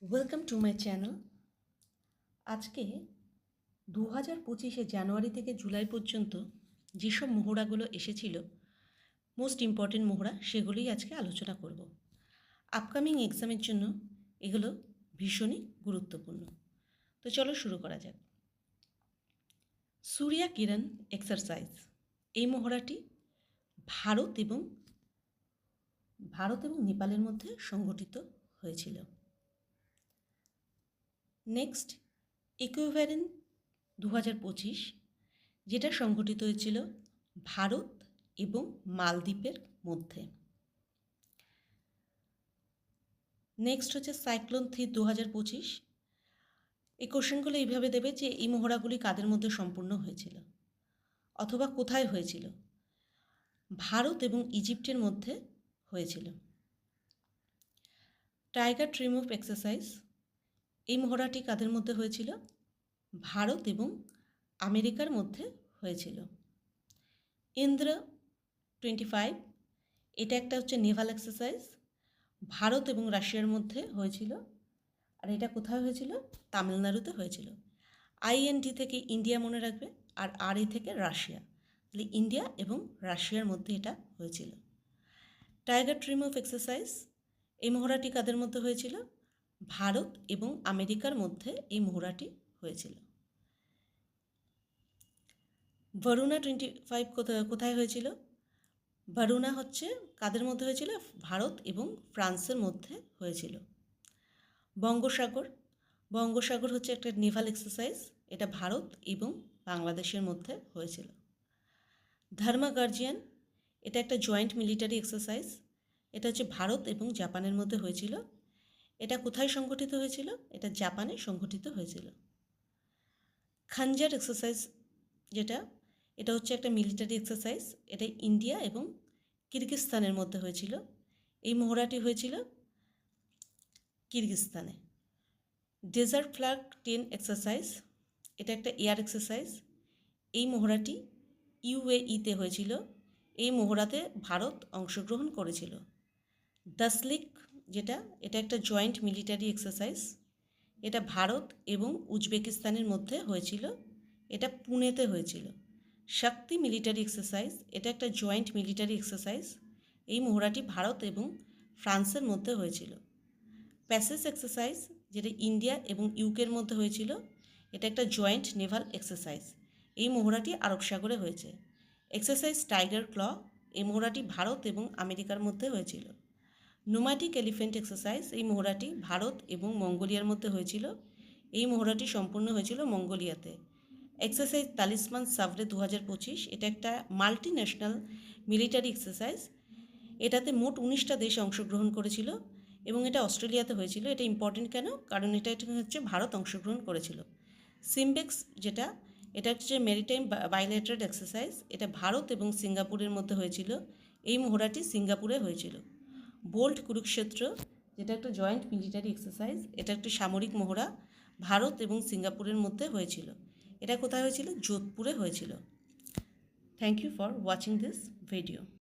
Welcome to my channel. আজকে 2025 জানুয়ারি থেকে জুলাই পর্যন্ত যেসব মহড়াগুলো এসেছিল, মোস্ট ইম্পর্টেন্ট মহড়া, সেগুলোই আজকে আলোচনা করব। আপকামিং এক্সামের জন্য এগুলো ভীষণই গুরুত্বপূর্ণ। তো চলো শুরু করা যাক। সূর্যা কিরণ এক্সারসাইজ, এই মহড়াটি ভারত এবং নেপালের মধ্যে সংগঠিত হয়েছিল। নেক্সট, ইকুইভ্যালেন্ট 2025, যেটা সংগঠিত হয়েছিল ভারত এবং মালদ্বীপের মধ্যে। নেক্সট হচ্ছে সাইক্লোন 2025। এই কোশ্চেনগুলো এইভাবে দেবে যে এই মহড়াগুলি কাদের মধ্যে সম্পূর্ণ হয়েছিল অথবা কোথায় হয়েছিল। ভারত এবং ইজিপ্টের মধ্যে হয়েছিল। টাইগার ট্রি মুভ এক্সারসাইজ, এই মহড়াটি কাদের মধ্যে হয়েছিল? ভারত এবং আমেরিকার মধ্যে হয়েছিল। ইন্দ্র 25, এটা একটা হচ্ছে নেভাল এক্সারসাইজ, ভারত এবং রাশিয়ার মধ্যে হয়েছিল। আর এটা কোথায় হয়েছিল? তামিলনাড়ুতে হয়েছিল। IND থেকে ইন্ডিয়া মনে রাখবে, আর RA থেকে রাশিয়া, তাহলে ইন্ডিয়া এবং রাশিয়ার মধ্যে এটা হয়েছিল। টাইগার ট্রি মুভ এক্সারসাইজ, এই মহড়াটি কাদের মধ্যে হয়েছিল? ভারত এবং আমেরিকার মধ্যে এই মহড়াটি হয়েছিল। ভারুণা 25 কোথায় হয়েছিল? ভারুণা হচ্ছে কাদের মধ্যে হয়েছিল? ভারত এবং ফ্রান্সের মধ্যে হয়েছিল। বঙ্গোসাগর হচ্ছে একটা নেভাল এক্সারসাইজ, এটা ভারত এবং বাংলাদেশের মধ্যে হয়েছিল। ধর্মা গার্জিয়ান, এটা একটা জয়েন্ট মিলিটারি এক্সারসাইজ, এটা হচ্ছে ভারত এবং জাপানের মধ্যে হয়েছিল। এটা কোথায় সংগঠিত হয়েছিল? এটা জাপানে সংগঠিত হয়েছিল। খঞ্জার এক্সারসাইজ, এটা হচ্ছে একটা মিলিটারি এক্সারসাইজ, এটা ইন্ডিয়া এবং কিরগিজস্তানের মধ্যে হয়েছিল। এই মহড়াটি হয়েছিল কিরগিজস্তানে। ডেজার্ট ফ্ল্যাগ 10 এক্সারসাইজ, এটা একটা এয়ার এক্সারসাইজ, এই মহড়াটি UAE-তে হয়েছিল। এই মহড়াতে ভারত অংশগ্রহণ করেছিল। দাসলিক, এটা একটা জয়েন্ট মিলিটারি এক্সারসাইজ, এটা ভারত এবং উজবেকিস্তানের মধ্যে হয়েছিল, এটা পুনেতে হয়েছিল। শক্তি মিলিটারি এক্সারসাইজ, এটা একটা জয়েন্ট মিলিটারি এক্সারসাইজ, এই মহড়াটি ভারত এবং ফ্রান্সের মধ্যে হয়েছিল। প্যাসেজ এক্সারসাইজ, যেটা ইন্ডিয়া এবং ইউকের মধ্যে হয়েছিল, এটা একটা জয়েন্ট নেভাল এক্সারসাইজ, এই মহড়াটি আরব সাগরে হয়েছে। এক্সারসাইজ টাইগার ক্ল, এই মহড়াটি ভারত এবং আমেরিকার মধ্যে হয়েছিল। নোম্যাডিক এলিফ্যান্ট এক্সারসাইজ, এই মহড়াটি ভারত এবং মঙ্গোলিয়ার মধ্যে হয়েছিল, এই মহড়াটি সম্পূর্ণ হয়েছিল মঙ্গোলিয়াতে। এক্সারসাইজ তালিসমান সাভরে 2025, এটা একটা মাল্টি ন্যাশনাল মিলিটারি এক্সারসাইজ, এটাতে মোট 19টা দেশ অংশগ্রহণ করেছিল এবং এটা অস্ট্রেলিয়াতে হয়েছিল। এটা ইম্পর্টেন্ট কেন? কারণ এটা হচ্ছে ভারত অংশগ্রহণ করেছিল। সিমবেক্স, এটা হচ্ছে মেরিটাইম বাইলেটারাল এক্সারসাইজ, এটা ভারত এবং সিঙ্গাপুরের মধ্যে হয়েছিল, এই মহড়াটি সিঙ্গাপুরে হয়েছিল। বোল্ট কুরুক্ষেত্র, যেটা একটা জয়েন্ট মিলিটারি এক্সারসাইজ, এটা একটা সামরিক মহড়া, ভারত এবং সিঙ্গাপুরের মধ্যে হয়েছিল, এটা কোথায় হয়েছিল? যোধপুরে হয়েছিল। Thank you for watching this video.